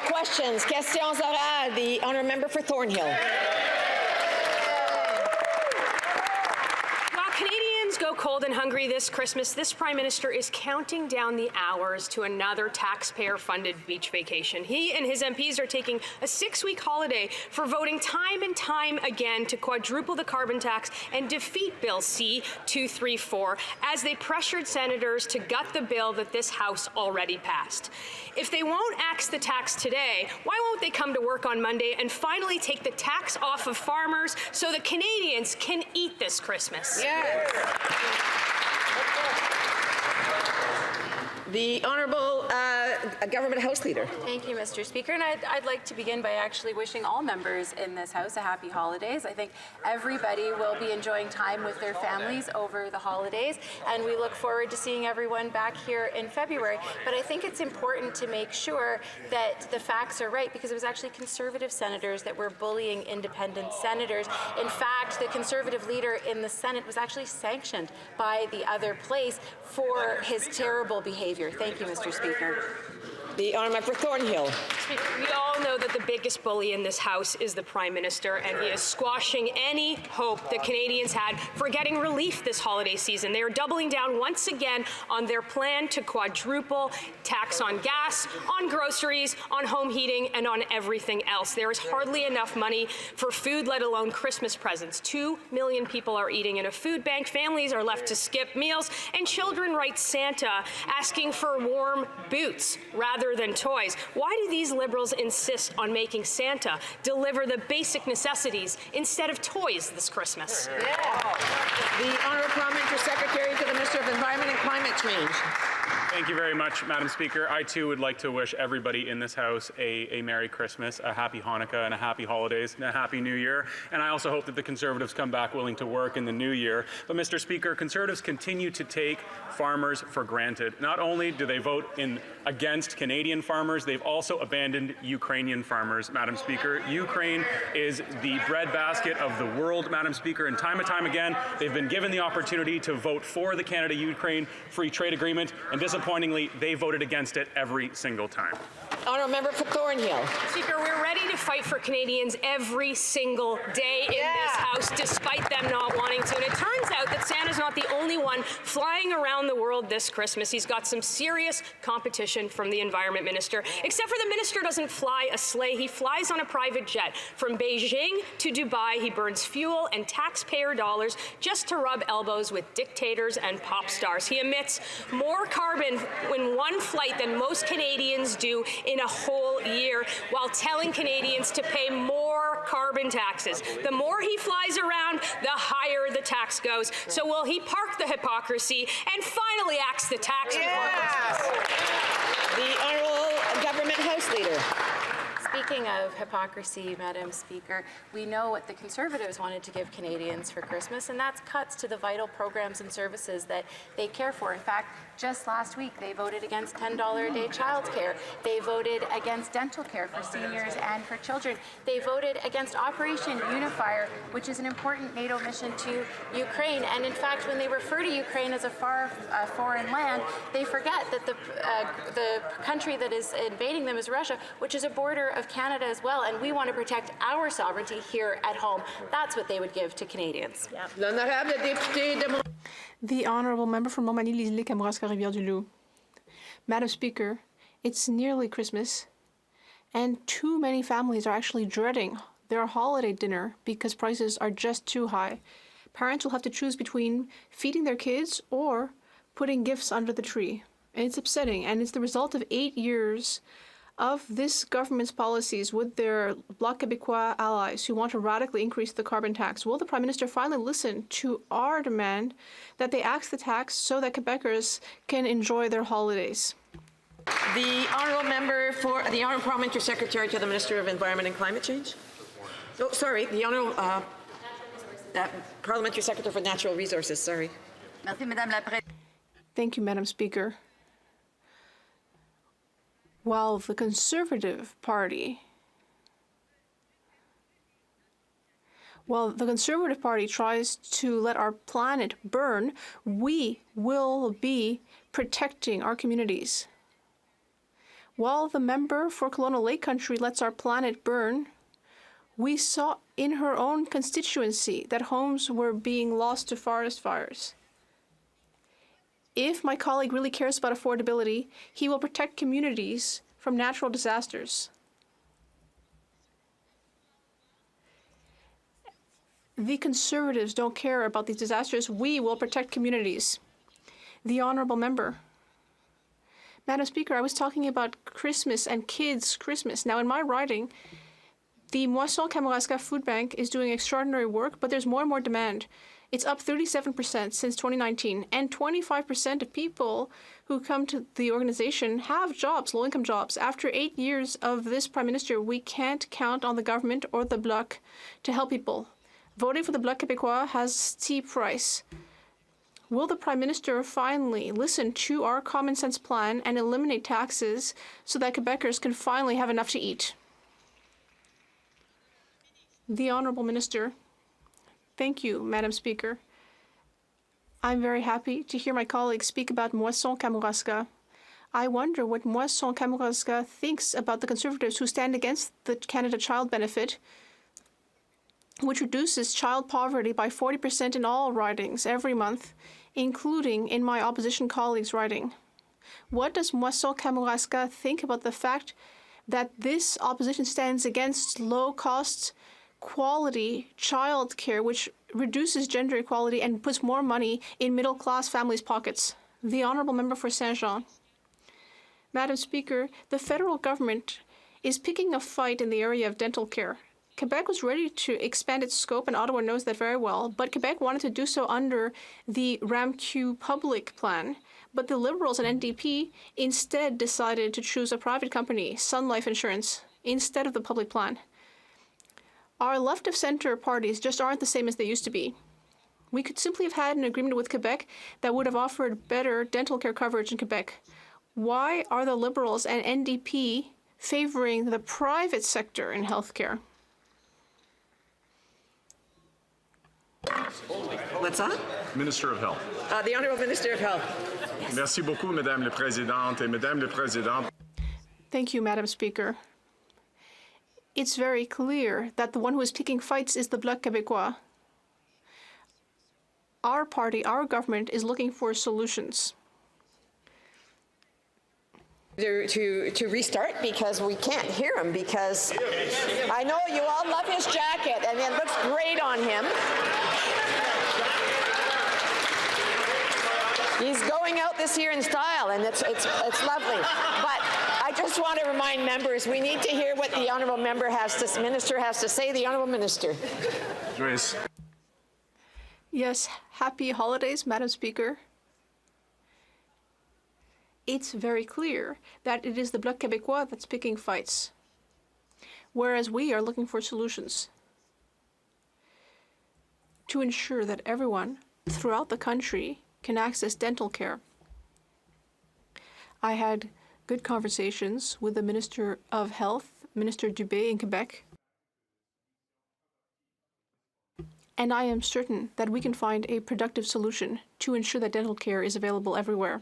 questions. Questions orales. The honourable member for Thornhill. Canadians go cold and hungry this Christmas. This Prime Minister is counting down the hours to another taxpayer-funded beach vacation. He and his MPs are taking a 6-week holiday for voting time and time again to quadruple the carbon tax and defeat Bill C-234 as they pressured senators to gut the bill that this House already passed. If they won't axe the tax today, why won't they come to work on Monday and finally take the tax off of farmers so that Canadians can eat this Christmas? Yes. The Honourable Government House Leader. Thank you, Mr. Speaker. And I'd like to begin by actually wishing all members in this House a happy holidays. I think everybody will be enjoying time with their families over the holidays, and we look forward to seeing everyone back here in February. But I think it's important to make sure that the facts are right, because it was actually Conservative senators that were bullying independent senators. In fact, the Conservative leader in the Senate was actually sanctioned by the other place for his terrible behavior. Thank you, Mr. Speaker. The honourable member for Thornhill. Speaker, we all know that the biggest bully in this House is the Prime Minister, and he is squashing any hope that Canadians had for getting relief this holiday season. They are doubling down once again on their plan to quadruple tax on gas, on groceries, on home heating, and on everything else. There is hardly enough money for food, let alone Christmas presents. 2 million people are eating in a food bank, families are left to skip meals, and children write Santa asking for warm boots rather than toys. Why do these Liberals insist on making Santa deliver the basic necessities instead of toys this Christmas? Yeah. The Honourable Parliamentary Secretary to the Minister of Environment and Climate Change. Thank you very much, Madam Speaker. I too would like to wish everybody in this House a Merry Christmas, a Happy Hanukkah, and a Happy Holidays, and a Happy New Year. And I also hope that the Conservatives come back willing to work in the new year. But, Mr. Speaker, Conservatives continue to take farmers for granted. Not only do they vote against Canadian farmers, they've also abandoned Ukrainian farmers, Madam Speaker. Ukraine is the breadbasket of the world, Madam Speaker, and time again, they've been given the opportunity to vote for the Canada-Ukraine Free Trade Agreement, and disappointingly, they voted against it every single time. Honourable member for Thornhill. Speaker, we're ready to fight for Canadians every single day in this House, despite them not wanting to. And it turns out that Santa's not the only one flying around the world this Christmas. He's got some serious competition from the Environment Minister. Except for the minister doesn't fly a sleigh. He flies on a private jet. From Beijing to Dubai, he burns fuel and taxpayer dollars just to rub elbows with dictators and pop stars. He emits more carbon in one flight than most Canadians do in a whole year, while telling Canadians to pay more carbon taxes. The more he flies around, the higher the tax goes. So will he park the hypocrisy and finally axe the tax before Christmas? The Honourable Government House Leader. Speaking of hypocrisy, Madam Speaker, we know what the Conservatives wanted to give Canadians for Christmas, and that's cuts to the vital programs and services that they care for. In fact, just last week, they voted against $10 a day childcare. They voted against dental care for seniors and for children. They voted against Operation Unifier, which is an important NATO mission to Ukraine. And in fact, when they refer to Ukraine as a foreign land, they forget that the country that is invading them is Russia, which is a border of Canada as well. And we want to protect our sovereignty here at home. That's what they would give to Canadians. The Honourable Member for Montmagny-Lise Kamouraska Rivière-du-Loup. Madam Speaker, it's nearly Christmas, and too many families are actually dreading their holiday dinner because prices are just too high. Parents will have to choose between feeding their kids or putting gifts under the tree. And it's upsetting, and it's the result of 8 years of this government's policies with their Bloc Québécois allies who want to radically increase the carbon tax. Will the Prime Minister finally listen to our demand that they axe the tax so that Quebecers can enjoy their holidays? The Honourable Member for the Honourable Parliamentary Secretary to the Minister of Environment and Climate Change. Oh, sorry, the Honourable Parliamentary Secretary for Natural Resources. Sorry. Thank you, Madam Speaker. While the Conservative Party tries to let our planet burn, we will be protecting our communities. While the member for Kelowna Lake Country lets our planet burn, we saw in her own constituency that homes were being lost to forest fires. If my colleague really cares about affordability, he will protect communities from natural disasters. The Conservatives don't care about these disasters. We will protect communities. The honourable member. Madam Speaker, I was talking about Christmas and kids' Christmas. Now, in my riding, the Moisson Kamouraska Food Bank is doing extraordinary work, but there's more and more demand. It's up 37% since 2019, and 25% of people who come to the organization have jobs, low-income jobs. After 8 years of this Prime Minister, we can't count on the government or the Bloc to help people. Voting for the Bloc Québécois has steep price. Will the Prime Minister finally listen to our common sense plan and eliminate taxes so that Quebecers can finally have enough to eat? The Honourable Minister. Thank you, Madam Speaker. I'm very happy to hear my colleagues speak about Moisson Kamouraska. I wonder what Moisson Kamouraska thinks about the Conservatives who stand against the Canada Child Benefit, which reduces child poverty by 40% in all ridings every month, including in my opposition colleagues' riding. What does Moisson Kamouraska think about the fact that this opposition stands against low-cost, quality child care, which reduces gender equality and puts more money in middle-class families' pockets? The Honourable Member for Saint-Jean. Madam Speaker, the federal government is picking a fight in the area of dental care. Quebec was ready to expand its scope, and Ottawa knows that very well, but Quebec wanted to do so under the RAMQ public plan. But the Liberals and NDP instead decided to choose a private company, Sun Life Insurance, instead of the public plan. Our left-of-centre parties just aren't the same as they used to be. We could simply have had an agreement with Quebec that would have offered better dental care coverage in Quebec. Why are the Liberals and NDP favoring the private sector in healthcare? What's that? Minister of Health. The Honourable Minister of Health. Merci beaucoup, Madame la Présidente et Madame la Présidente. Thank you, Madam Speaker. It's very clear that the one who is picking fights is the Bloc Québécois. Our party, our government, is looking for solutions. To restart, because we can't hear him, because I know you all love his jacket and it looks great on him. He's going out this year in style, and it's lovely. But I just want to remind members, we need to hear what the Honourable Minister has to say. The Honourable Minister. Joyce. Yes, happy holidays, Madam Speaker. It's very clear that it is the Bloc Québécois that's picking fights, whereas we are looking for solutions to ensure that everyone throughout the country can access dental care. I had good conversations with the Minister of Health, Minister Dubé in Quebec, and I am certain that we can find a productive solution to ensure that dental care is available everywhere.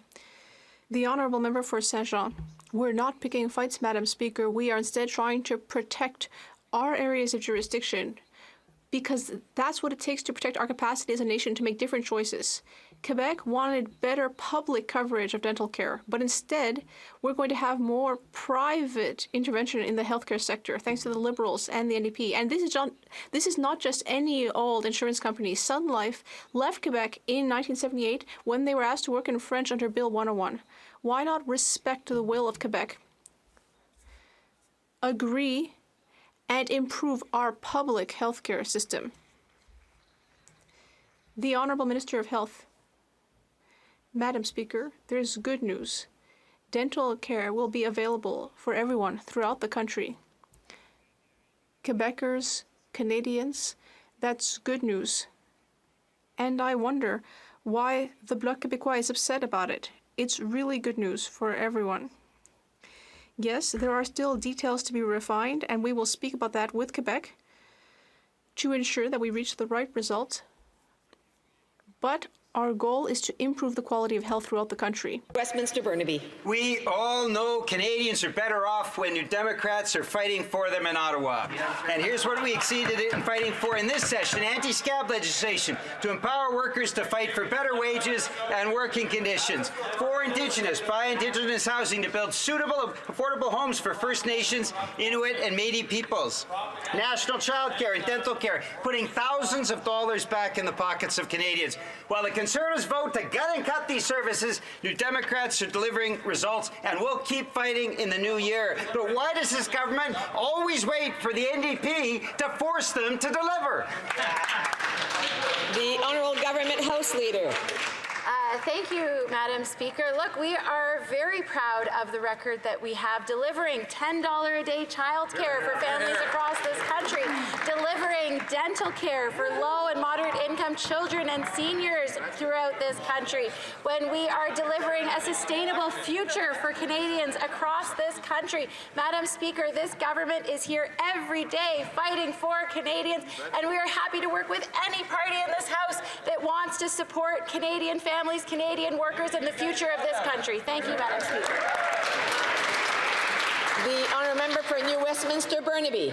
The Honourable Member for Saint-Jean. We're not picking fights, Madam Speaker. We are instead trying to protect our areas of jurisdiction, because that's what it takes to protect our capacity as a nation to make different choices. Quebec wanted better public coverage of dental care, but instead we're going to have more private intervention in the healthcare sector, thanks to the Liberals and the NDP. And this is not just any old insurance company. Sun Life left Quebec in 1978 when they were asked to work in French under Bill 101. Why not respect the will of Quebec? Agree and improve our public healthcare system. The Honourable Minister of Health. Madam Speaker, there's good news. Dental care will be available for everyone throughout the country. Quebecers, Canadians, that's good news. And I wonder why the Bloc Québécois is upset about it. It's really good news for everyone. Yes, there are still details to be refined, and we will speak about that with Quebec to ensure that we reach the right result. But Our goal is to improve the quality of health throughout the country. Westminster Burnaby. We all know Canadians are better off when New Democrats are fighting for them in Ottawa. And here's what we exceeded in fighting for in this session: anti-scab legislation to empower workers to fight for better wages and working conditions. For Indigenous, by Indigenous housing to build suitable, affordable homes for First Nations, Inuit, and Métis peoples. National child care and dental care, putting thousands of dollars back in the pockets of Canadians. While the Conservatives vote to gut and cut these services, New Democrats are delivering results, and we'll keep fighting in the new year. But why does this government always wait for the NDP to force them to deliver? The Honourable Government House Leader. Thank you, Madam Speaker. Look, we are very proud of the record that we have delivering $10 a day childcare for families across this country, delivering dental care for low and moderate income children and seniors throughout this country, when we are delivering a sustainable future for Canadians across this country. Madam Speaker, this government is here every day fighting for Canadians, and we are happy to work with any party in this House that wants to support Canadian families, Canadian workers, and the future of this country. Thank you, Madam Speaker. The Honourable Member for New Westminster Burnaby.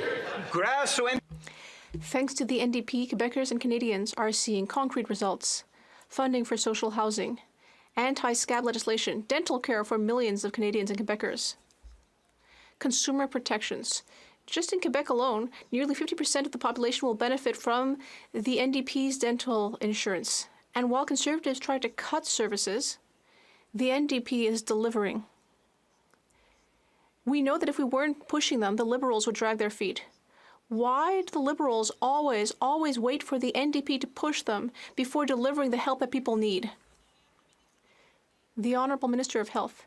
Thanks to the NDP, Quebecers and Canadians are seeing concrete results: funding for social housing, anti-scab legislation, dental care for millions of Canadians and Quebecers, consumer protections. Just in Quebec alone, nearly 50% of the population will benefit from the NDP's dental insurance. And while Conservatives try to cut services, the NDP is delivering. We know that if we weren't pushing them, the Liberals would drag their feet. Why do the Liberals always wait for the NDP to push them before delivering the help that people need? The Honourable Minister of Health.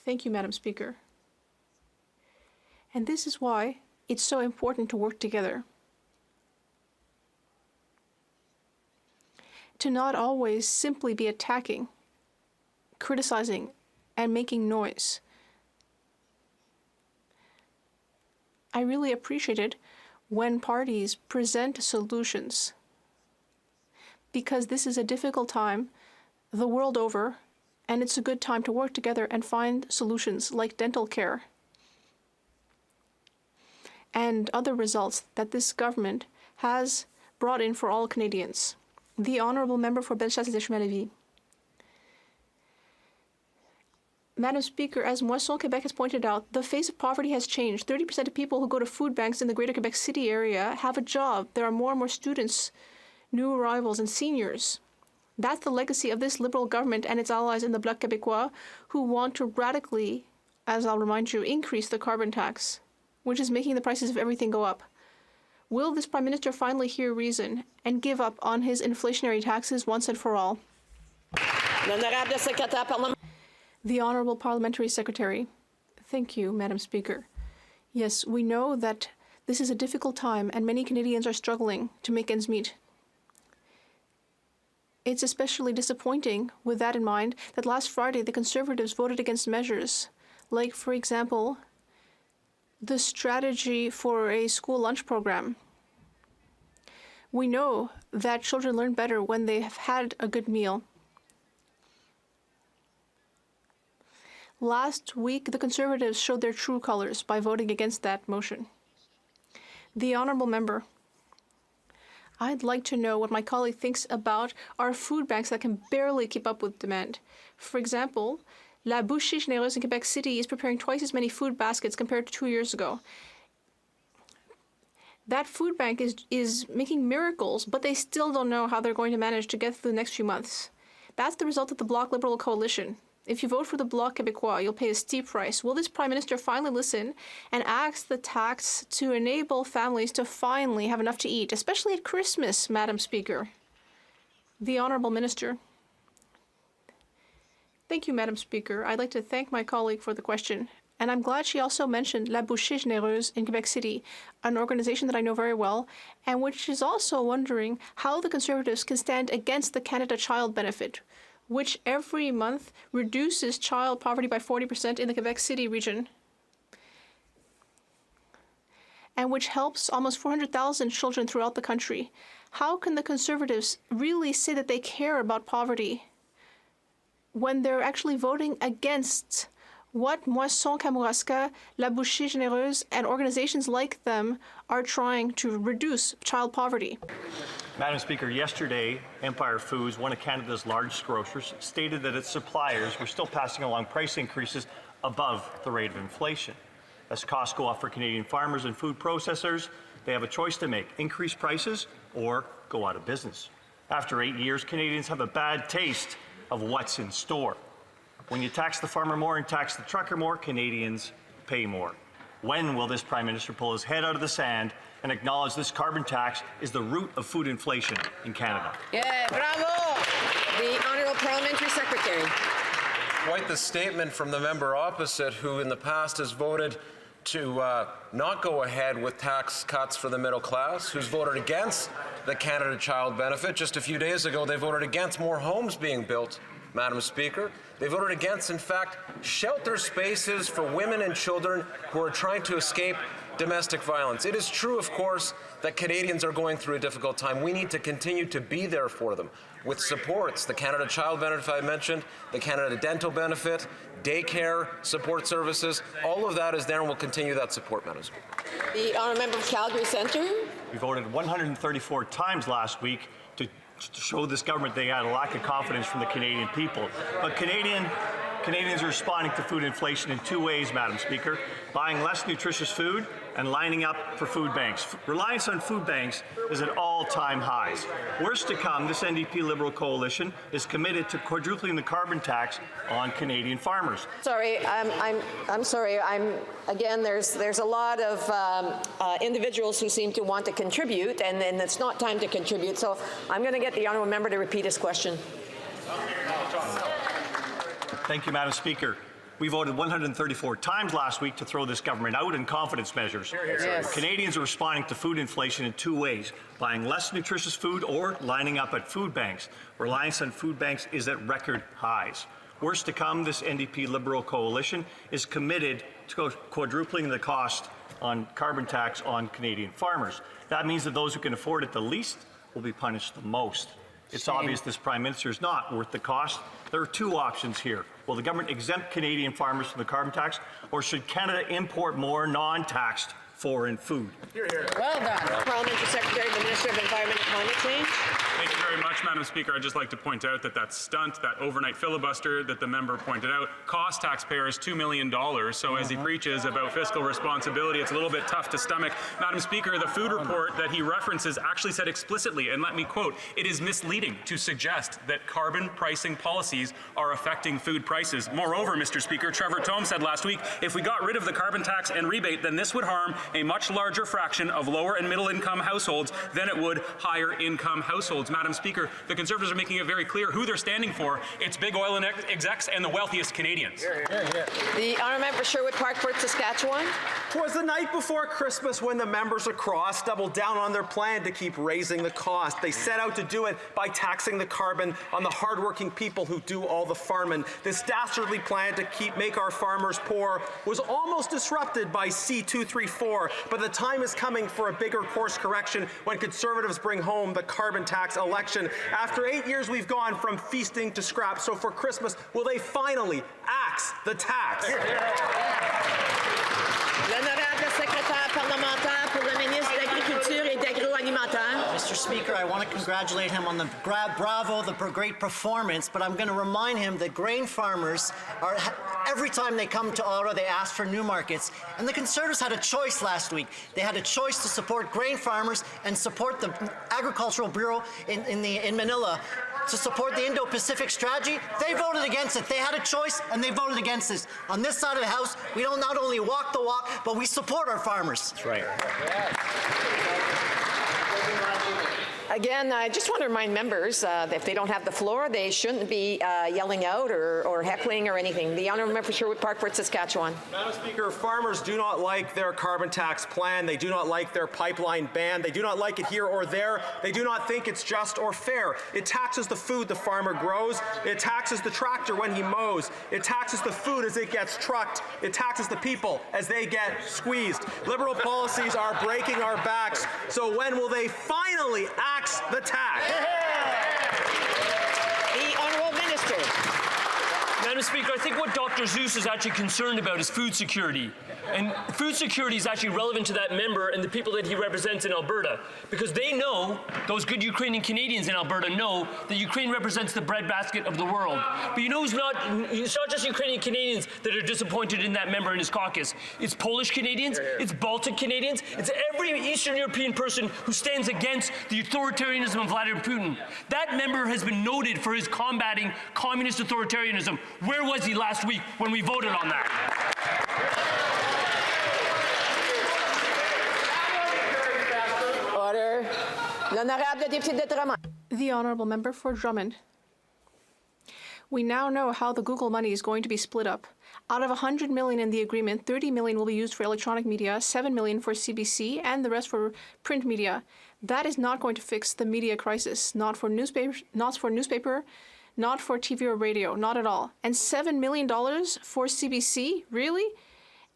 Thank you, Madam Speaker. And this is why it's so important to work together. To not always simply be attacking, criticizing, and making noise. I really appreciate it when parties present solutions, because this is a difficult time the world over, and it's a good time to work together and find solutions like dental care and other results that this government has brought in for all Canadians. The Honourable Member for Bellechasse-Deschaines-Lévis. Madam Speaker, as Moisson Quebec has pointed out, the face of poverty has changed. 30% of people who go to food banks in the Greater Quebec City area have a job. There are more and more students, new arrivals, and seniors. That's the legacy of this Liberal government and its allies in the Bloc Québécois, who want to radically, as I'll remind you, increase the carbon tax, which is making the prices of everything go up. Will this Prime Minister finally hear reason and give up on his inflationary taxes once and for all? The Honourable Parliamentary Secretary. Thank you, Madam Speaker. Yes, we know that this is a difficult time and many Canadians are struggling to make ends meet. It's especially disappointing, with that in mind, that last Friday the Conservatives voted against measures like, for example, the strategy for a school lunch program. We know that children learn better when they have had a good meal. Last week, the Conservatives showed their true colors by voting against that motion. The Honourable Member, I'd like to know what my colleague thinks about our food banks that can barely keep up with demand. For example, La Boucherie Généreuse in Quebec City is preparing twice as many food baskets compared to 2 years ago. That food bank is making miracles, but they still don't know how they're going to manage to get through the next few months. That's the result of the Bloc Liberal coalition. If you vote for the Bloc Québécois, you'll pay a steep price. Will this Prime Minister finally listen and ask the tax to enable families to finally have enough to eat, especially at Christmas, Madam Speaker? The Honourable Minister. Thank you, Madam Speaker. I'd like to thank my colleague for the question. And I'm glad she also mentioned La Boucherie Généreuse in Quebec City, an organization that I know very well, and which is also wondering how the Conservatives can stand against the Canada Child Benefit, which every month reduces child poverty by 40% in the Quebec City region. and which helps almost 400,000 children throughout the country. How can the Conservatives really say that they care about poverty when they're actually voting against what Moisson Kamouraska, La Bouchée Généreuse, and organizations like them are trying to reduce child poverty? Madam Speaker, yesterday, Empire Foods, one of Canada's largest grocers, stated that its suppliers were still passing along price increases above the rate of inflation. As costs go up for Canadian farmers and food processors, they have a choice to make: increase prices or go out of business. After 8 years, Canadians have a bad taste of what's in store. When you tax the farmer more and tax the trucker more, Canadians pay more. When will this Prime Minister pull his head out of the sand and acknowledge this carbon tax is the root of food inflation in Canada? Yeah, bravo! The Honourable Parliamentary Secretary. Quite the statement from the member opposite, who in the past has voted to not go ahead with tax cuts for the middle class, who's voted against the Canada Child Benefit. Just a few days ago, they voted against more homes being built, Madam Speaker. They voted against, in fact, shelter spaces for women and children who are trying to escape domestic violence. It is true, of course, that Canadians are going through a difficult time. We need to continue to be there for them with supports. The Canada Child Benefit I mentioned, the Canada Dental Benefit, daycare support services, all of that is there, and we'll continue that support, Madam Speaker. The Honourable Member of Calgary Centre. We voted 134 times last week to show this government they had a lack of confidence from the Canadian people. But Canadians are responding to food inflation in two ways, Madam Speaker: buying less nutritious food and lining up for food banks. Reliance on food banks is at all-time highs. Worst to come, this NDP Liberal coalition is committed to quadrupling the carbon tax on Canadian farmers. Sorry, I'm sorry. Again, there's a lot of individuals who seem to want to contribute, and it's not time to contribute. So I'm going to get the honourable member to repeat his question. Thank you, Madam Speaker. We voted 134 times last week to throw this government out in confidence measures. Yes. Canadians are responding to food inflation in two ways: buying less nutritious food or lining up at food banks. Reliance on food banks is at record highs. Worst to come, this NDP Liberal coalition is committed to quadrupling the cost on carbon tax on Canadian farmers. That means that those who can afford it the least will be punished the most. It's obvious this Prime Minister is not worth the cost. There are two options here. Will the government exempt Canadian farmers from the carbon tax, or should Canada import more non-taxed foreign food? Well done. Parliamentary Secretary, the Minister of Environment and Climate Change. Thank you very much, Madam Speaker. I'd just like to point out that that stunt, that overnight filibuster that the member pointed out, cost taxpayers $2 million. So as he preaches about fiscal responsibility, it's a little bit tough to stomach. Madam Speaker, the food report that he references actually said explicitly, and let me quote, "It is misleading to suggest that carbon pricing policies are affecting food prices." Moreover, Mr. Speaker, Trevor Thome said last week, if we got rid of the carbon tax and rebate, then this would harm a much larger fraction of lower and middle income households than it would higher income households. Madam Speaker, the Conservatives are making it very clear who they're standing for. It's big oil and execs and the wealthiest Canadians. The honourable member Sherwood Parkford, Saskatchewan. Twas the night before Christmas when the members across doubled down on their plan to keep raising the cost. They set out to do it by taxing the carbon on the hardworking people who do all the farming. This dastardly plan to make our farmers poor was almost disrupted by C-234, but the time is coming for a bigger course correction when Conservatives bring home the carbon tax election. After 8 years, we've gone from feasting to scrap. So for Christmas, will they finally axe the tax? L'honorable secrétaire parlementaire pour le ministre de l'Agriculture et d'Agroalimentaire. Mr. Speaker, I want to congratulate him on the bravo, the great performance, but I'm going to remind him that grain farmers are, every time they come to Ottawa, they ask for new markets. And the Conservatives had a choice last week. They had a choice to support grain farmers and support the Agricultural Bureau in Manila to support the Indo-Pacific strategy. They voted against it. They had a choice, and they voted against this. On this side of the House, we don't not only walk the walk, but we support our farmers. That's right. Again, I just want to remind members that if they don't have the floor, they shouldn't be yelling out or heckling or anything. The honourable member for Sherwood Park, Fort Saskatchewan. Madam Speaker, farmers do not like their carbon tax plan. They do not like their pipeline ban. They do not like it here or there. They do not think it's just or fair. It taxes the food the farmer grows. It taxes the tractor when he mows. It taxes the food as it gets trucked. It taxes the people as they get squeezed. Liberal policies are breaking our backs. So when will they finally axe the tax? The honourable minister. Madam Speaker, I think what Dr. Zeus is actually concerned about is food security. And food security is actually relevant to that member and the people that he represents in Alberta, because they know, those good Ukrainian Canadians in Alberta know, that Ukraine represents the breadbasket of the world. But you know it's not just Ukrainian Canadians that are disappointed in that member in his caucus. It's Polish Canadians, it's Baltic Canadians, it's every Eastern European person who stands against the authoritarianism of Vladimir Putin. That member has been noted for his combating communist authoritarianism. Where was he last week when we voted on that? Order. L'honorable député de Drummond. The honourable member for Drummond. We now know how the Google money is going to be split up. Out of $100 million in the agreement, $30 million will be used for electronic media, $7 million for CBC, and the rest for print media. That is not going to fix the media crisis. Not for newspaper, not for TV or radio, not at all. And $7 million for CBC? Really?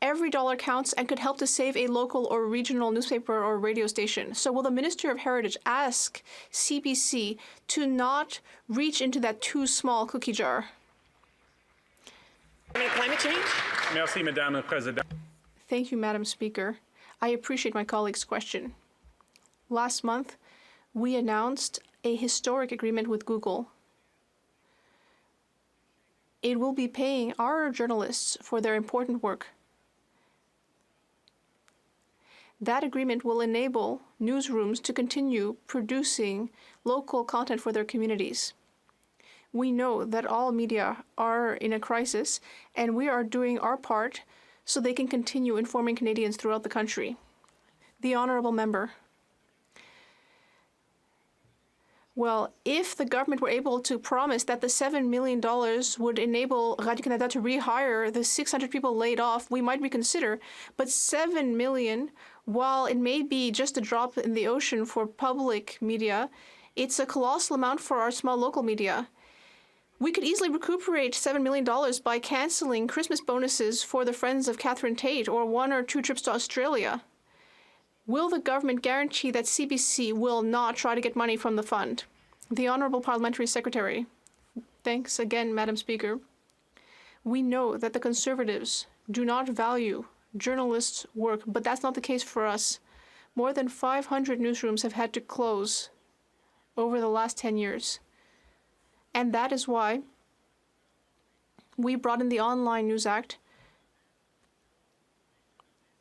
Every dollar counts and could help to save a local or regional newspaper or radio station. So will the Minister of Heritage ask CBC to not reach into that too small cookie jar? Climate change? Merci, Madame la Présidente. Thank you, Madam Speaker. I appreciate my colleague's question. Last month, we announced a historic agreement with Google. It will be paying our journalists for their important work. That agreement will enable newsrooms to continue producing local content for their communities. We know that all media are in a crisis, and we are doing our part so they can continue informing Canadians throughout the country. The honourable member. Well, if the government were able to promise that the $7 million would enable Radio-Canada to rehire the 600 people laid off, we might reconsider. But $7 million, while it may be just a drop in the ocean for public media, it's a colossal amount for our small local media. We could easily recuperate $7 million by canceling Christmas bonuses for the Friends of Catherine Tate or 1 or 2 trips to Australia. Will the government guarantee that CBC will not try to get money from the fund? The Honourable Parliamentary Secretary. Thanks again, Madam Speaker. We know that the Conservatives do not value journalists' work, but that's not the case for us. More than 500 newsrooms have had to close over the last 10 years. And that is why we brought in the Online News Act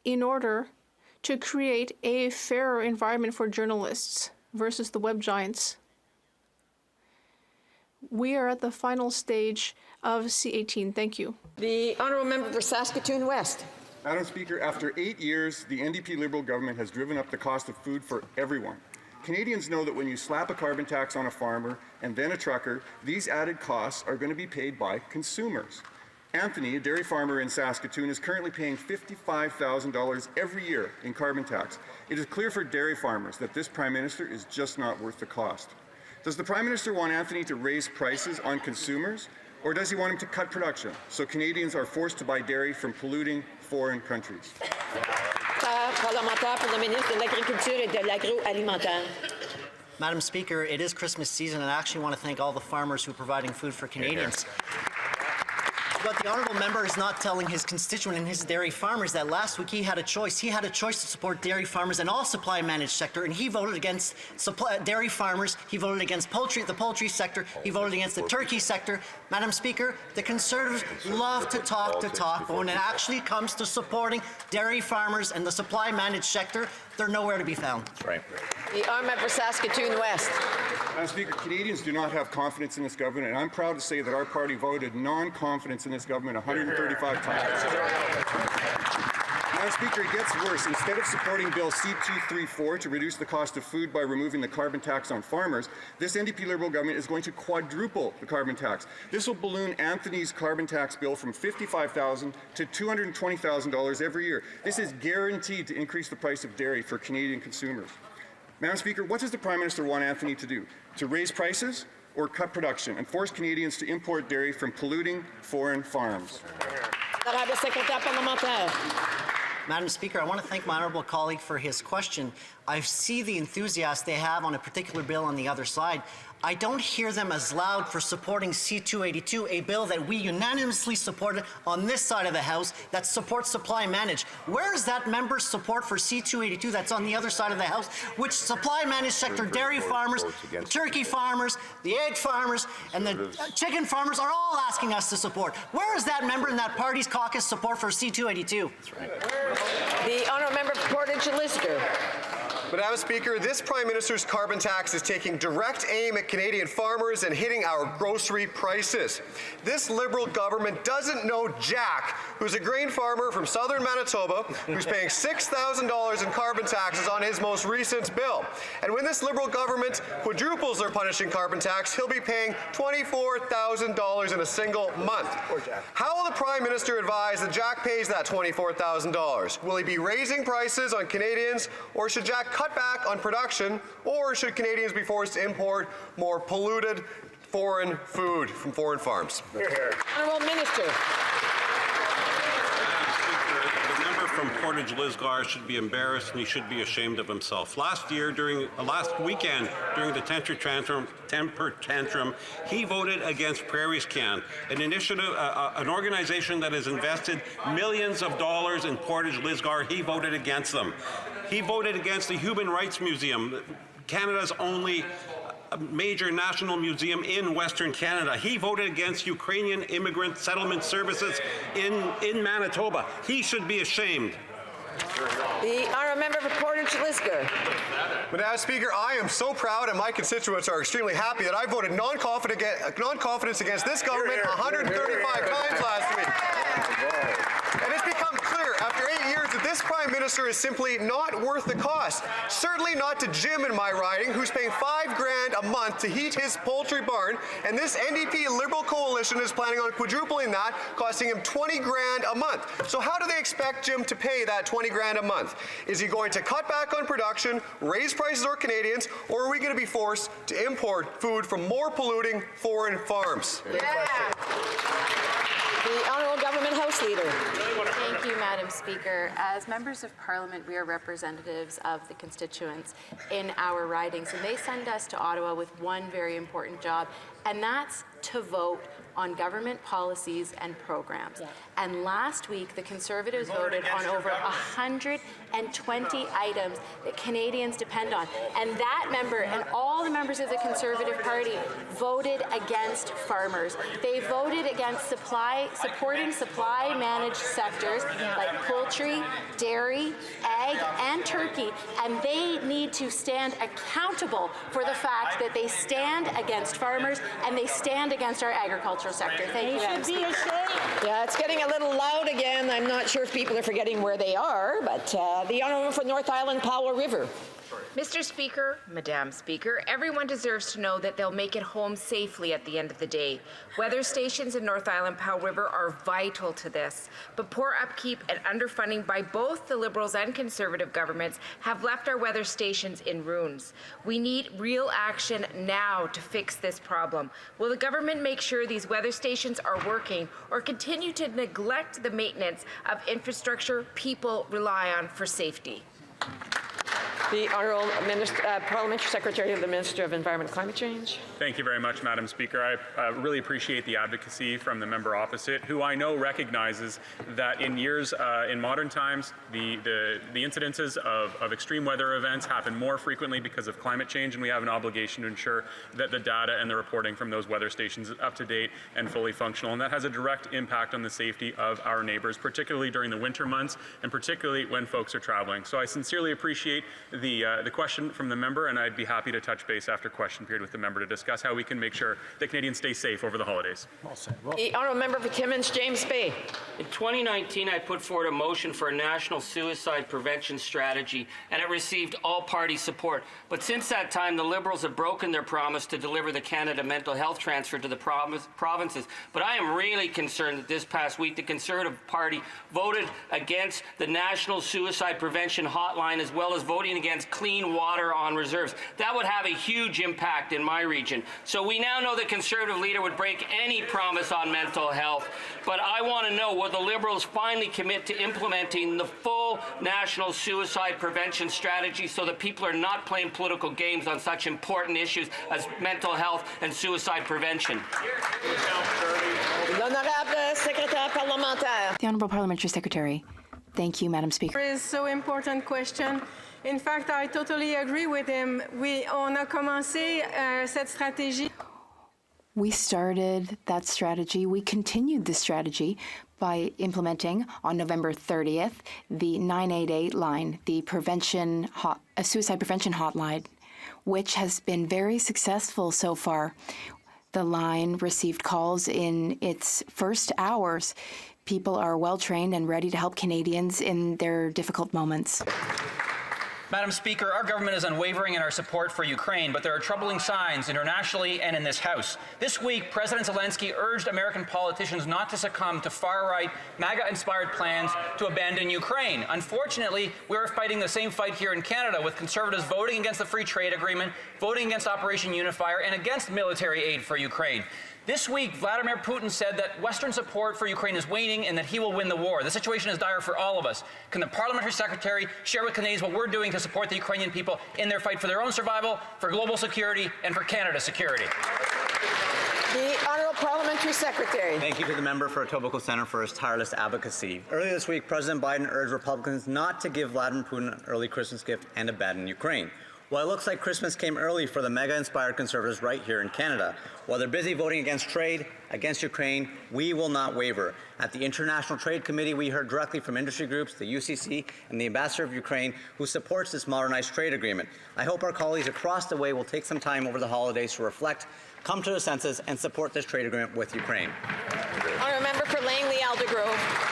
in order to create a fairer environment for journalists versus the web giants. We are at the final stage of C18. Thank you. The honourable member for Saskatoon West. Madam Speaker, after 8 years, the NDP Liberal government has driven up the cost of food for everyone. Canadians know that when you slap a carbon tax on a farmer and then a trucker, these added costs are going to be paid by consumers. Anthony, a dairy farmer in Saskatoon, is currently paying $55,000 every year in carbon tax. It is clear for dairy farmers that this Prime Minister is just not worth the cost. Does the Prime Minister want Anthony to raise prices on consumers, or does he want him to cut production so Canadians are forced to buy dairy from polluting foreign countries? Parlementaire pour le ministre de l'Agriculture et de l'Agroalimentaire. Madam Speaker, it is Christmas season, and I actually want to thank all the farmers who are providing food for Canadians. But the honourable member is not telling his constituent and his dairy farmers that last week he had a choice. He had a choice to support dairy farmers and all supply managed sector, and he voted against dairy farmers. He voted against the poultry sector. He voted against the turkey sector. Madam Speaker, the Conservatives love to talk, but when it actually comes to supporting dairy farmers and the supply managed sector, they're nowhere to be found. Right. The honourable member for Saskatoon West. Madam Speaker, Canadians do not have confidence in this government, and I'm proud to say that our party voted non-confidence in this government 135 times. Madam Speaker, it gets worse. Instead of supporting Bill C-234 to reduce the cost of food by removing the carbon tax on farmers, this NDP Liberal government is going to quadruple the carbon tax. This will balloon Anthony's carbon tax bill from $55,000 to $220,000 every year. This is guaranteed to increase the price of dairy for Canadian consumers. Madam Speaker, what does the Prime Minister want Anthony to do? To raise prices or cut production and force Canadians to import dairy from polluting foreign farms? Madam Speaker, I want to thank my honourable colleague for his question. I see the enthusiasm they have on a particular bill on the other side. I don't hear them as loud for supporting C-282, a bill that we unanimously supported on this side of the House that supports supply manage. Where is that member's support for C-282 that's on the other side of the House, which supply manage sector dairy farmers, turkey farmers, the egg farmers, and the chicken farmers are all asking us to support? Where is that member in that party's caucus support for C-282? That's right. The honourable member for Portage-Lisgar. Madam Speaker, this Prime Minister's carbon tax is taking direct aim at Canadian farmers and hitting our grocery prices. This Liberal government doesn't know Jack, who's a grain farmer from southern Manitoba, who's paying $6,000 in carbon taxes on his most recent bill. And when this Liberal government quadruples their punishing carbon tax, he'll be paying $24,000 in a single month. How will the Prime Minister advise that Jack pays that $24,000? Will he be raising prices on Canadians, or should Jack cut back on production, or should Canadians be forced to import more polluted foreign food from foreign farms? Honourable Minister. The member from Portage-Lisgar should be embarrassed and he should be ashamed of himself. Last weekend, during the temper tantrum, he voted against Prairie Scan, an initiative, an organization that has invested millions of dollars in Portage-Lisgar. He voted against them. He voted against the Human Rights Museum, Canada's only major national museum in Western Canada. He voted against Ukrainian immigrant settlement services in Manitoba. He should be ashamed. The honourable member for Portage-Lisgar. Madam Speaker, I am so proud, and my constituents are extremely happy that I voted non-confidence against this government 135 times last week. And it's become clear after 8 years that this Prime Minister is simply not worth the cost. Certainly not to Jim in my riding, who's paying $5,000 a month to heat his poultry barn, and this NDP Liberal coalition is planning on quadrupling that, costing him $20,000 a month. So how do they expect Jim to pay that $20,000 a month? Is he going to cut back on production, raise prices for Canadians, or are we going to be forced to import food from more polluting foreign farms? The Honourable Government House Leader. Thank you, Madam Speaker. As members of Parliament, we are representatives of the constituents in our ridings, and they send us to Ottawa with one very important job, and that's to vote on government policies and programs. And last week, the Conservatives voted on over 120 items that Canadians depend on. And that member and all the members of the Conservative Party voted against farmers. They voted against supporting supply-managed sectors like poultry, dairy, egg, and turkey. And they need to stand accountable for the fact that they stand against farmers and they stand against our agricultural sector. Thank you, Madam Speaker. Yeah, it's getting a little loud again. I'm not sure if people are forgetting where they are, but the honourable for North Island, Powell River. Mr. Speaker, Madam Speaker, everyone deserves to know that they'll make it home safely at the end of the day. Weather stations in North Island Powell River are vital to this, but poor upkeep and underfunding by both the Liberals and Conservative governments have left our weather stations in ruins. We need real action now to fix this problem. Will the government make sure these weather stations are working or continue to neglect the maintenance of infrastructure people rely on for safety? The Honourable Parliamentary Secretary of the Minister of Environment and Climate Change. Thank you very much, Madam Speaker. I really appreciate the advocacy from the member opposite, who I know recognizes that in modern times, the incidences of extreme weather events happen more frequently because of climate change, and we have an obligation to ensure that the data and the reporting from those weather stations is up to date and fully functional. And that has a direct impact on the safety of our neighbors, particularly during the winter months and particularly when folks are traveling. So I sincerely appreciate the question from the member, and I'd be happy to touch base after question period with the member to discuss how we can make sure that Canadians stay safe over the holidays. The honourable member for Timmins, James Bay. In 2019, I put forward a motion for a national suicide prevention strategy, and it received all-party support. But since that time, the Liberals have broken their promise to deliver the Canada Mental Health Transfer to the provinces. But I am really concerned that this past week, the Conservative Party voted against the National Suicide Prevention Hotline, as well as voting against clean water on reserves. That would have a huge impact in my region. So we now know the Conservative leader would break any promise on mental health. But I want to know, will the Liberals finally commit to implementing the full national suicide prevention strategy so that people are not playing political games on such important issues as mental health and suicide prevention? L'honorable secrétaire parlementaire. The Honourable Parliamentary Secretary. Thank you, Madam Speaker. It's so important question. In fact, I totally agree with him. On a commencé cette stratégie. We started that strategy. We continued the strategy by implementing on November 30th the 988 line, the suicide prevention hotline, which has been very successful so far. The line received calls in its first hours. People are well trained and ready to help Canadians in their difficult moments. Madam Speaker, our government is unwavering in our support for Ukraine, but there are troubling signs internationally and in this House. This week, President Zelensky urged American politicians not to succumb to far-right, MAGA-inspired plans to abandon Ukraine. Unfortunately, we're fighting the same fight here in Canada, with Conservatives voting against the Free Trade Agreement, voting against Operation Unifier, and against military aid for Ukraine. This week, Vladimir Putin said that Western support for Ukraine is waning and that he will win the war. The situation is dire for all of us. Can the Parliamentary Secretary share with Canadians what we're doing to support the Ukrainian people in their fight for their own survival, for global security, and for Canada's security? The Honourable Parliamentary Secretary. Thank you to the member for Etobicoke Centre for his tireless advocacy. Earlier this week, President Biden urged Republicans not to give Vladimir Putin an early Christmas gift and abandon Ukraine. Well, it looks like Christmas came early for the mega-inspired Conservatives right here in Canada. While they're busy voting against trade, against Ukraine, we will not waver. At the International Trade Committee, we heard directly from industry groups, the UCC, and the Ambassador of Ukraine, who supports this modernized trade agreement. I hope our colleagues across the way will take some time over the holidays to reflect, come to their senses, and support this trade agreement with Ukraine. Honourable member for Langley-Aldergrove.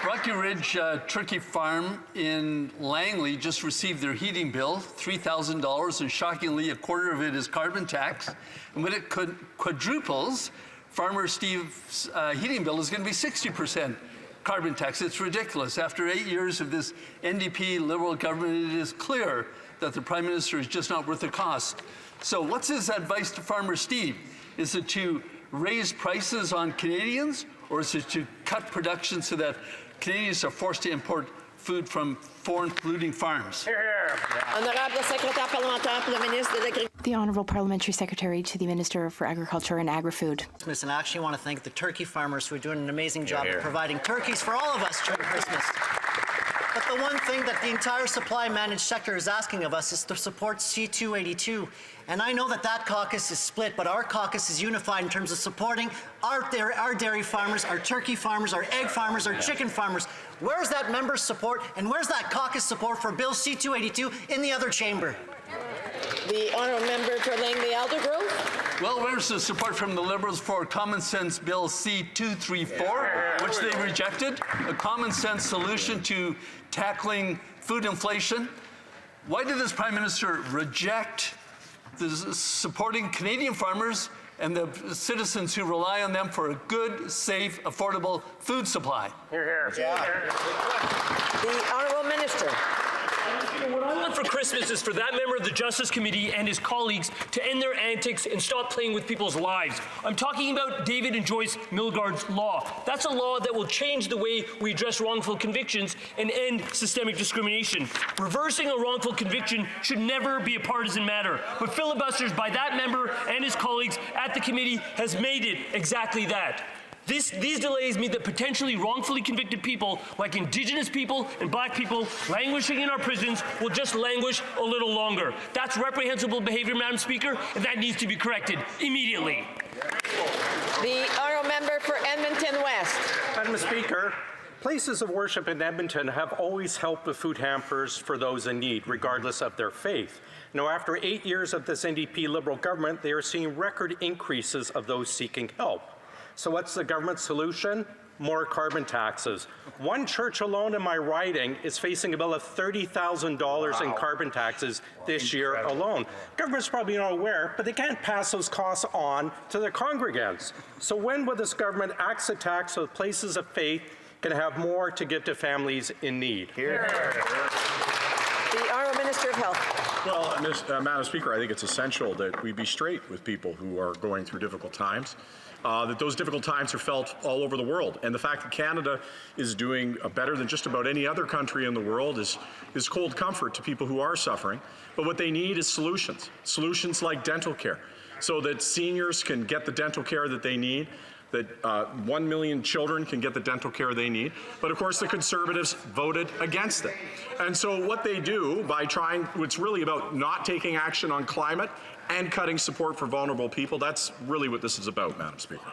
Rocky Ridge Turkey Farm in Langley just received their heating bill, $3,000, and shockingly, a quarter of it is carbon tax. And when it quadruples, Farmer Steve's heating bill is going to be 60% carbon tax. It's ridiculous. After 8 years of this NDP Liberal government, it is clear that the Prime Minister is just not worth the cost. So what's his advice to Farmer Steve? Is it to raise prices on Canadians, or is it to cut production so that Canadians are forced to import food from foreign polluting farms? The Honourable Parliamentary Secretary to the Minister for Agriculture and Agri-Food. And I actually want to thank the turkey farmers who are doing an amazing job of providing turkeys for all of us during Christmas. But the one thing that the entire supply managed sector is asking of us is to support C-282. And I know that that caucus is split, but our caucus is unified in terms of supporting our dairy farmers, our turkey farmers, our egg farmers, our chicken farmers. Where's that member's support, and where's that caucus support for Bill C-282 in the other chamber? The honourable member for Langley-Aldergrove. Well, where's the support from the Liberals for Common Sense Bill C-234, which they rejected? A common sense solution to tackling food inflation. Why did this Prime Minister reject supporting Canadian farmers and the citizens who rely on them for a good, safe, affordable food supply? The Honourable Minister. What I want for Christmas is for that member of the Justice Committee and his colleagues to end their antics and stop playing with people's lives. I'm talking about David and Joyce Milgaard's law. That's a law that will change the way we address wrongful convictions and end systemic discrimination. Reversing a wrongful conviction should never be a partisan matter, but filibusters by that member and his colleagues at the committee has made it exactly that. These delays mean that potentially wrongfully convicted people, like Indigenous people and Black people languishing in our prisons, will just languish a little longer. That's reprehensible behavior, Madam Speaker, and that needs to be corrected immediately. The honourable member for Edmonton West. Madam Speaker, Places of worship in Edmonton have always helped with food hampers for those in need, regardless of their faith. Now, after 8 years of this NDP Liberal government, they are seeing record increases of those seeking help. So what's the government's solution? More carbon taxes. One church alone in my riding is facing a bill of $30,000 in carbon taxes this year alone. Government's probably not aware, but they can't pass those costs on to their congregants. So when will this government axe a tax so places of faith can have more to give to families in need? The Honourable Minister of Health. Well, Madam Speaker, I think it's essential that we be straight with people who are going through difficult times. That those difficult times are felt all over the world. And the fact that Canada is doing better than just about any other country in the world is cold comfort to people who are suffering. But what they need is solutions. Solutions like dental care, so that seniors can get the dental care that they need, that 1 million children can get the dental care they need. But of course, the Conservatives voted against it. And so what they do by trying, it's really about not taking action on climate and cutting support for vulnerable people. That's really what this is about, Madam Speaker.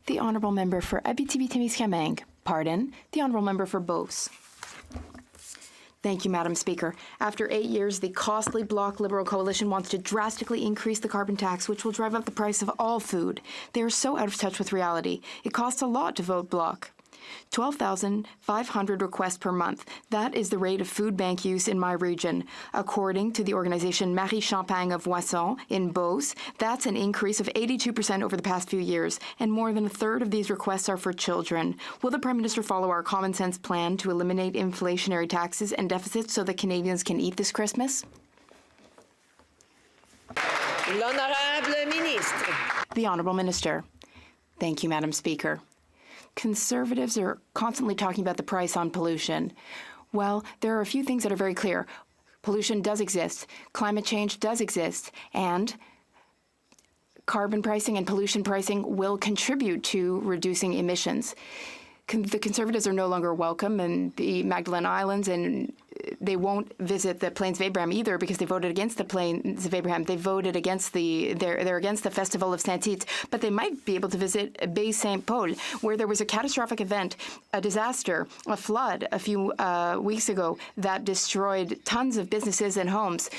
The Honourable Member for Abitibi-Témiscamingue. Pardon, the Honourable Member for Beauce. Thank you, Madam Speaker. After 8 years, the costly Bloc Liberal coalition wants to drastically increase the carbon tax, which will drive up the price of all food. They are so out of touch with reality. It costs a lot to vote Bloc. 12,500 requests per month. That is the rate of food bank use in my region. According to the organization Marie Champagne of Moisson in Beauce, that's an increase of 82% over the past few years, and more than a third of these requests are for children. Will the Prime Minister follow our common sense plan to eliminate inflationary taxes and deficits so that Canadians can eat this Christmas? L'Honorable Ministre. The Honourable Minister. Thank you, Madam Speaker. Conservatives are constantly talking about the price on pollution. Well, there are a few things that are very clear. Pollution does exist, climate change does exist, and carbon pricing and pollution pricing will contribute to reducing emissions. The Conservatives are no longer welcome in the Magdalen Islands, and they won't visit the Plains of Abraham either because they voted against the Plains of Abraham. They voted against they're against the Festival of Saint-Tite, but they might be able to visit Bay Saint-Paul, where there was a catastrophic event, a disaster, a flood a few weeks ago that destroyed tons of businesses and homes.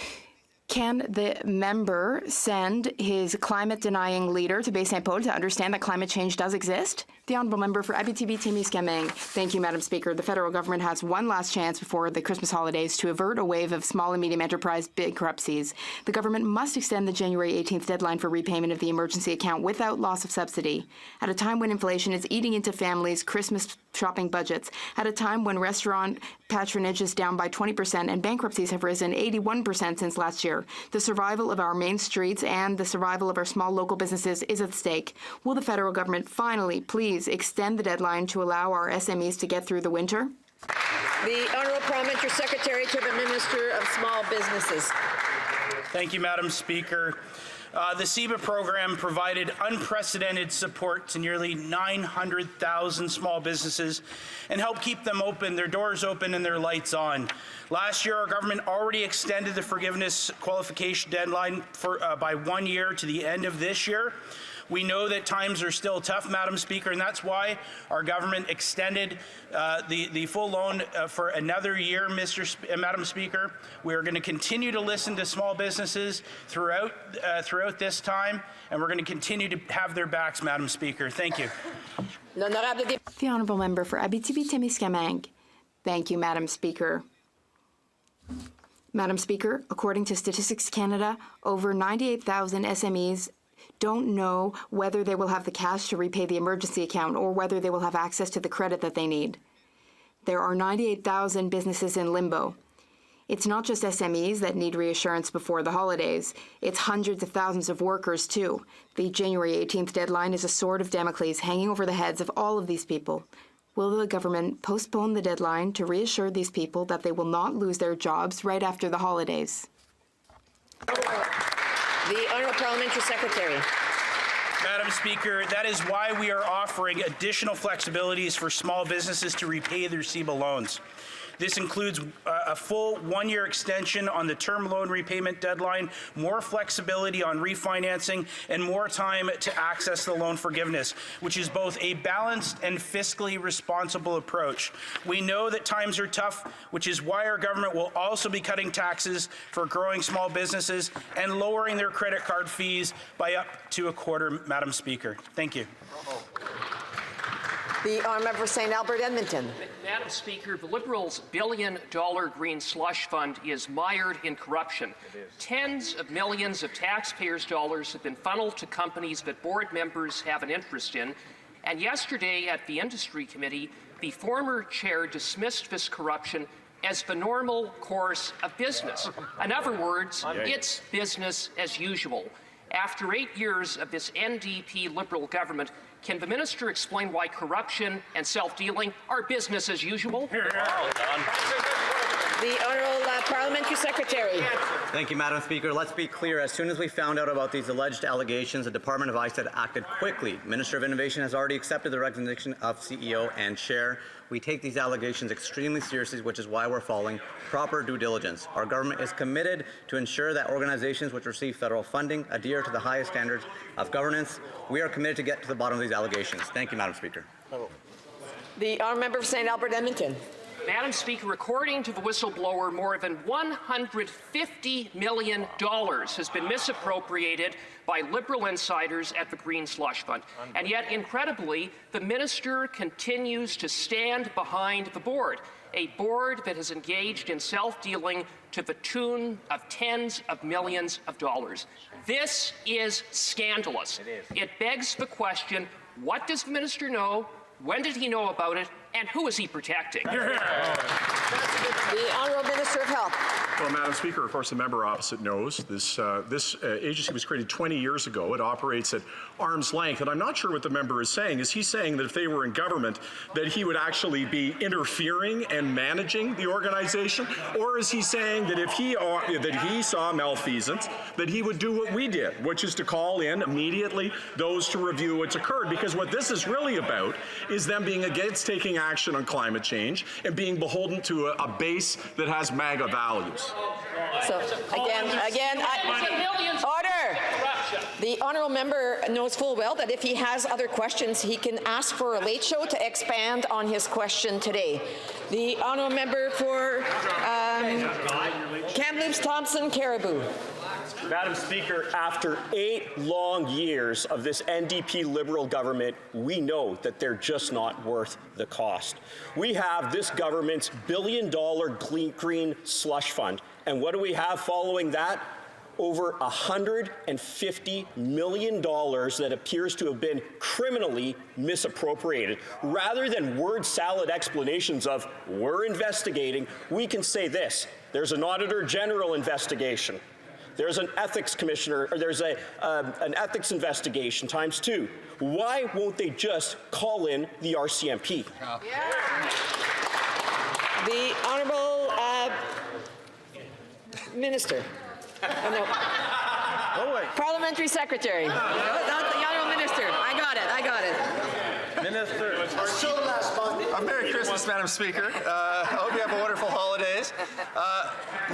Can the member send his climate-denying leader to Bay Saint-Paul to understand that climate change does exist? The Honourable Member for Abitibi-Témiscamingue. Thank you, Madam Speaker. The federal government has one last chance before the Christmas holidays to avert a wave of small and medium enterprise bankruptcies. The government must extend the January 18th deadline for repayment of the emergency account without loss of subsidy. At a time when inflation is eating into families' Christmas shopping budgets, at a time when restaurant patronage is down by 20% and bankruptcies have risen 81% since last year, the survival of our main streets and the survival of our small local businesses is at stake. Will the federal government finally please extend the deadline to allow our SMEs to get through the winter? The Honourable Parliamentary Secretary to the Minister of Small Businesses. Thank you, Madam Speaker. The CEBA program provided unprecedented support to nearly 900,000 small businesses and helped keep them open, their doors open and their lights on. Last year, our government already extended the forgiveness qualification deadline by 1 year to the end of this year. We know that times are still tough, Madam Speaker, and that's why our government extended the full loan for another year, Madam Speaker. We are going to continue to listen to small businesses throughout this time, and we're going to continue to have their backs, Madam Speaker. Thank you. The Honourable Member for Abitibi-Témiscamingue. Thank you, Madam Speaker. Madam Speaker, according to Statistics Canada, over 98,000 SMEs don't know whether they will have the cash to repay the emergency account or whether they will have access to the credit that they need. There are 98,000 businesses in limbo. It's not just SMEs that need reassurance before the holidays. It's hundreds of thousands of workers, too. The January 18th deadline is a sword of Damocles hanging over the heads of all of these people. Will the government postpone the deadline to reassure these people that they will not lose their jobs right after the holidays? The Honourable Parliamentary Secretary. Madam Speaker, that is why we are offering additional flexibilities for small businesses to repay their CEBA loans. This includes a full one-year extension on the term loan repayment deadline, more flexibility on refinancing, and more time to access the loan forgiveness, which is both a balanced and fiscally responsible approach. We know that times are tough, which is why our government will also be cutting taxes for growing small businesses and lowering their credit card fees by up to a quarter, Madam Speaker. Thank you. The honourable member for St. Albert Edmonton. Madam Speaker, the Liberals' billion-dollar green slush fund is mired in corruption. Tens of millions of taxpayers' dollars have been funneled to companies that board members have an interest in. And yesterday at the Industry Committee, the former chair dismissed this corruption as the normal course of business. In other words, it's business as usual. After 8 years of this NDP Liberal government, can the minister explain why corruption and self-dealing are business as usual? The Honourable Parliamentary Secretary. Thank you, Madam Speaker. Let's be clear. As soon as we found out about these alleged allegations, the Department of ISED acted quickly. Minister of Innovation has already accepted the resignation of CEO and Chair. We take these allegations extremely seriously, which is why we're following proper due diligence. Our government is committed to ensure that organizations which receive federal funding adhere to the highest standards of governance. We are committed to get to the bottom of these allegations. Thank you, Madam Speaker. The honourable member for St. Albert Edmonton. Madam Speaker, according to the whistleblower, more than $150 million has been misappropriated by Liberal insiders at the Green Slush Fund. And yet, incredibly, the minister continues to stand behind the board, a board that has engaged in self-dealing to the tune of tens of millions of dollars. This is scandalous. It begs the question, what does the minister know? When did he know about it? And who is he protecting? The Honourable Minister of Health. Well, Madam Speaker, of course, the member opposite knows this agency was created 20 years ago. It operates at arm's length. And I'm not sure what the member is saying. Is he saying that if they were in government, that he would actually be interfering and managing the organization? Or is he saying that if he saw malfeasance, that he would do what we did, which is to call in immediately those to review what's occurred? Because what this is really about is them being against taking action on climate change and being beholden to a base that has MAGA values. So again, order. The honourable member knows full well that if he has other questions, he can ask for a late show to expand on his question today. The honourable member for Kamloops Thompson Caribou. Madam Speaker, after 8 long years of this NDP Liberal government, we know that they're just not worth the cost. We have this government's billion-dollar green slush fund. And what do we have following that? Over $150 million that appears to have been criminally misappropriated. Rather than word salad explanations of, we're investigating, we can say this: there's an Auditor General investigation. There's an ethics commissioner, or there's an ethics investigation times 2. Why won't they just call in the RCMP? The Honourable Minister. Parliamentary Secretary. Not the Honourable Minister. I got it. Minister. Merry Christmas, Madam Speaker. I hope you have a wonderful holidays.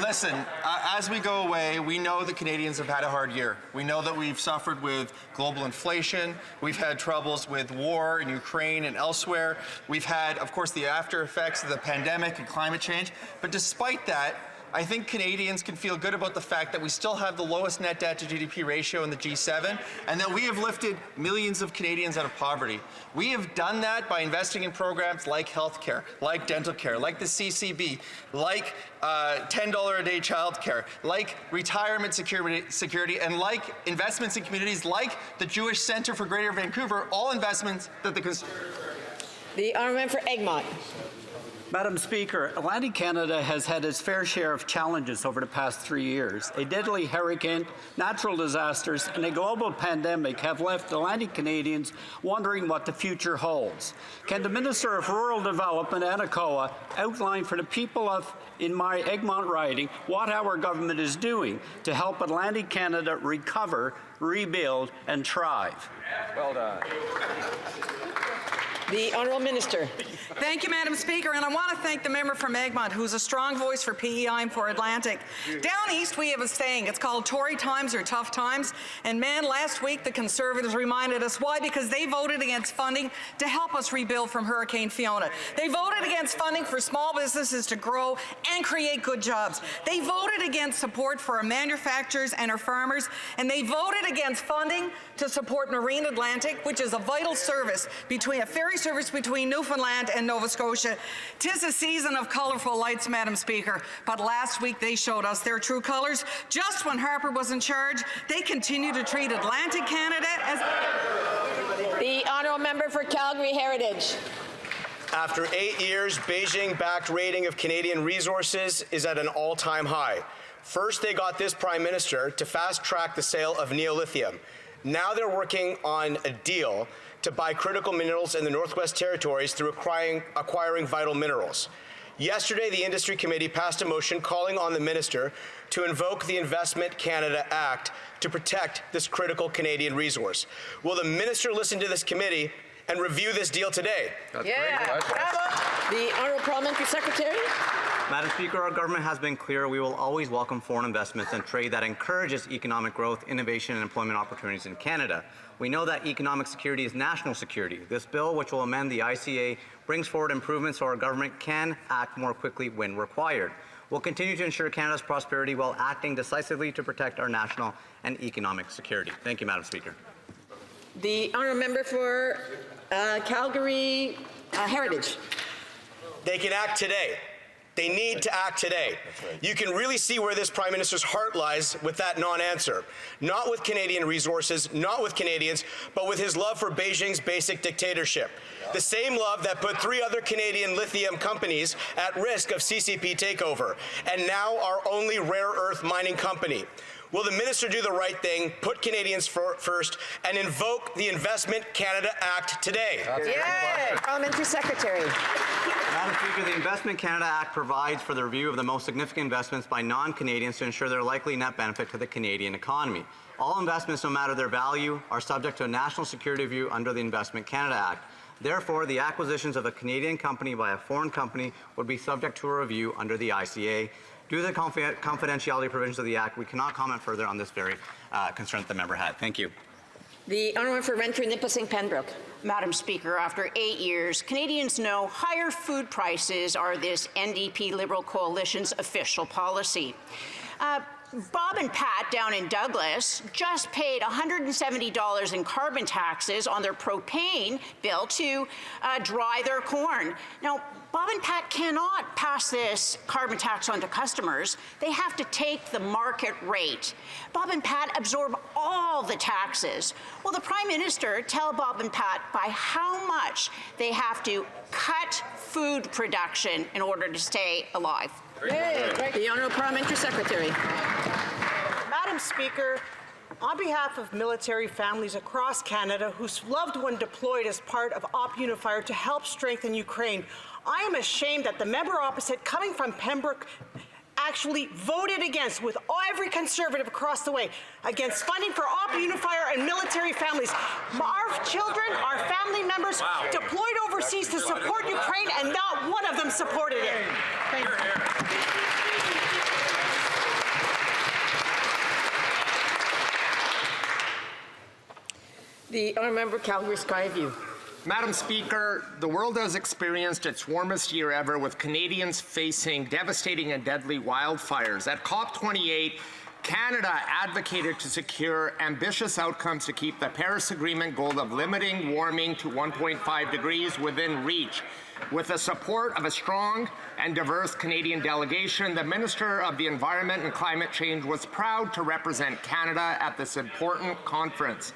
Listen, as we go away, we know that Canadians have had a hard year. We know that we've suffered with global inflation. We've had troubles with war in Ukraine and elsewhere. We've had, of course, the after effects of the pandemic and climate change. But despite that, I think Canadians can feel good about the fact that we still have the lowest net debt to GDP ratio in the G7, and that we have lifted millions of Canadians out of poverty. We have done that by investing in programs like healthcare, like dental care, like the CCB, like $10 a day childcare, like retirement security, and like investments in communities like the Jewish Centre for Greater Vancouver, all investments that the honourable member for Egmont. Madam Speaker, Atlantic Canada has had its fair share of challenges over the past 3 years. A deadly hurricane, natural disasters, and a global pandemic have left Atlantic Canadians wondering what the future holds. Can the Minister of Rural Development, Anna Coa, outline for the people in my Egmont riding what our government is doing to help Atlantic Canada recover, rebuild, and thrive? Well done. The Honourable Minister. Thank you, Madam Speaker, and I want to thank the member from Egmont, who's a strong voice for PEI and for Atlantic. Down east, we have a saying. It's called Tory times or tough times. And man, last week the Conservatives reminded us why, because they voted against funding to help us rebuild from Hurricane Fiona. They voted against funding for small businesses to grow and create good jobs. They voted against support for our manufacturers and our farmers, and they voted against funding to support Marine Atlantic, which is a vital service between a ferry service between Newfoundland and Nova Scotia. 'Tis a season of colourful lights, Madam Speaker, but last week they showed us their true colours. Just when Harper was in charge, they continued to treat Atlantic Canada as... The Honourable Member for Calgary Heritage. After 8 years, Beijing-backed rating of Canadian resources is at an all-time high. First, they got this Prime Minister to fast-track the sale of neolithium. Now they're working on a deal to buy critical minerals in the Northwest Territories through acquiring vital minerals. Yesterday, the Industry Committee passed a motion calling on the minister to invoke the Investment Canada Act to protect this critical Canadian resource. Will the minister listen to this committee and review this deal today? The Honourable Parliamentary Secretary. Madam Speaker, our government has been clear we will always welcome foreign investments and trade that encourages economic growth, innovation, and employment opportunities in Canada. We know that economic security is national security. This bill, which will amend the ICA, brings forward improvements so our government can act more quickly when required. We'll continue to ensure Canada's prosperity while acting decisively to protect our national and economic security. Thank you, Madam Speaker. The Honourable Member for Calgary Heritage. They can act today. They need to act today. You can really see where this Prime Minister's heart lies with that non-answer. Not with Canadian resources, not with Canadians, but with his love for Beijing's basic dictatorship. The same love that put 3 other Canadian lithium companies at risk of CCP takeover, and now our only rare earth mining company. Will the minister do the right thing, put Canadians first, and invoke the Investment Canada Act today? Yay! Parliamentary Secretary. Madam Speaker, the Investment Canada Act provides for the review of the most significant investments by non-Canadians to ensure their likely net benefit to the Canadian economy. All investments, no matter their value, are subject to a national security review under the Investment Canada Act. Therefore, the acquisitions of a Canadian company by a foreign company would be subject to a review under the ICA. Due to the confidentiality provisions of the Act, we cannot comment further on this very concern that the member had. Thank you. The Honourable for Renfrew, Nipissing, Pembroke. Madam Speaker, after 8 years, Canadians know higher food prices are this NDP Liberal coalition's official policy. Bob and Pat down in Douglas just paid $170 in carbon taxes on their propane bill to dry their corn. Now, Bob and Pat cannot pass this carbon tax on to customers. They have to take the market rate. Bob and Pat absorb all the taxes. Will the Prime Minister tell Bob and Pat by how much they have to cut food production in order to stay alive? The Honourable Parliamentary Secretary. Madam Speaker, on behalf of military families across Canada whose loved one deployed as part of Op Unifier to help strengthen Ukraine, I am ashamed that the member opposite, coming from Pembroke, actually voted against, with every Conservative across the way, against funding for Op Unifier and military families. Our children, our family members deployed overseas to support Ukraine, and not one of them supported it. Thank you. The Honourable Member Calgary Skyview. Madam Speaker, the world has experienced its warmest year ever, with Canadians facing devastating and deadly wildfires. At COP28, Canada advocated to secure ambitious outcomes to keep the Paris Agreement goal of limiting warming to 1.5 degrees within reach. With the support of a strong and diverse Canadian delegation, the Minister of the Environment and Climate Change was proud to represent Canada at this important conference.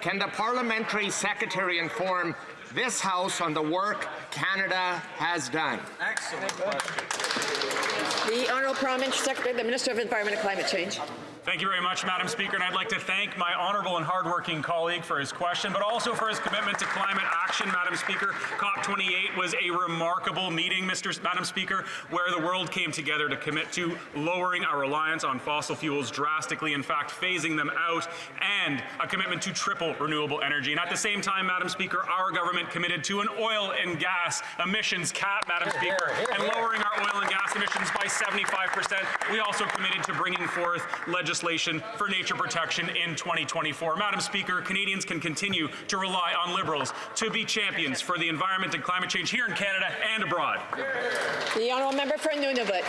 Can the Parliamentary Secretary inform this House on the work Canada has done? Excellent question. The Honourable Parliamentary Secretary, the Minister of Environment and Climate Change. Thank you very much, Madam Speaker, and I'd like to thank my honourable and hardworking colleague for his question, but also for his commitment to climate action, Madam Speaker. COP28 was a remarkable meeting, Madam Speaker, where the world came together to commit to lowering our reliance on fossil fuels drastically, in fact, phasing them out, and a commitment to triple renewable energy. And at the same time, Madam Speaker, our government committed to an oil and gas emissions cap, Madam Speaker, and lowering our oil and gas emissions by 75%. We also committed to bringing forth legislation for nature protection in 2024. Madam Speaker, Canadians can continue to rely on Liberals to be champions for the environment and climate change here in Canada and abroad. The honourable member for Nunavut.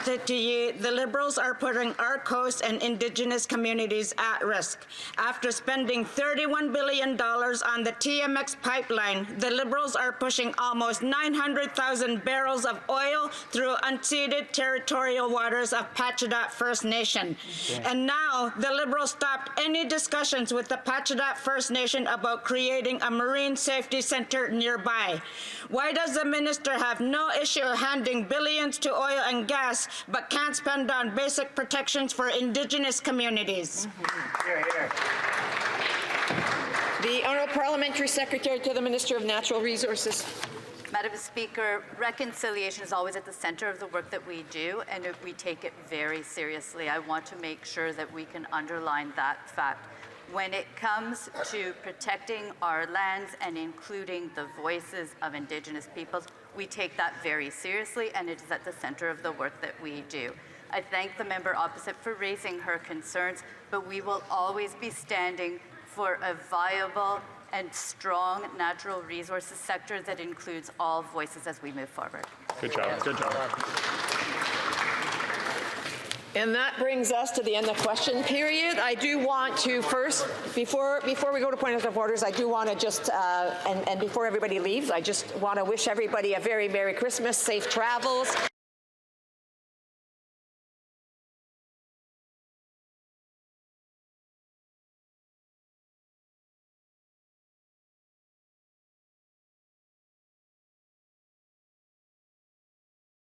The Liberals are putting our coast and Indigenous communities at risk. After spending $31 billion on the TMX pipeline, the Liberals are pushing almost 900,000 barrels of oil through unceded territorial waters of Pacheedaht First Nation. And now the Liberals stopped any discussions with the Pacheedaht First Nation about creating a marine safety center nearby. Why does the minister have no issue handing billions to oil and gas, but can't spend on basic protections for Indigenous communities? The Honourable Parliamentary Secretary to the Minister of Natural Resources. Madam Speaker, reconciliation is always at the center of the work that we do, and we take it very seriously. I want to make sure that we can underline that fact. When it comes to protecting our lands and including the voices of Indigenous peoples, we take that very seriously, and it is at the center of the work that we do. I thank the member opposite for raising her concerns, but we will always be standing for a viable and strong natural resources sector that includes all voices as we move forward. Good job. Good job. And that brings us to the end of the question period. I do want to first, before we go to point of orders, I do want to just, and before everybody leaves, I just want to wish everybody a very Merry Christmas, safe travels.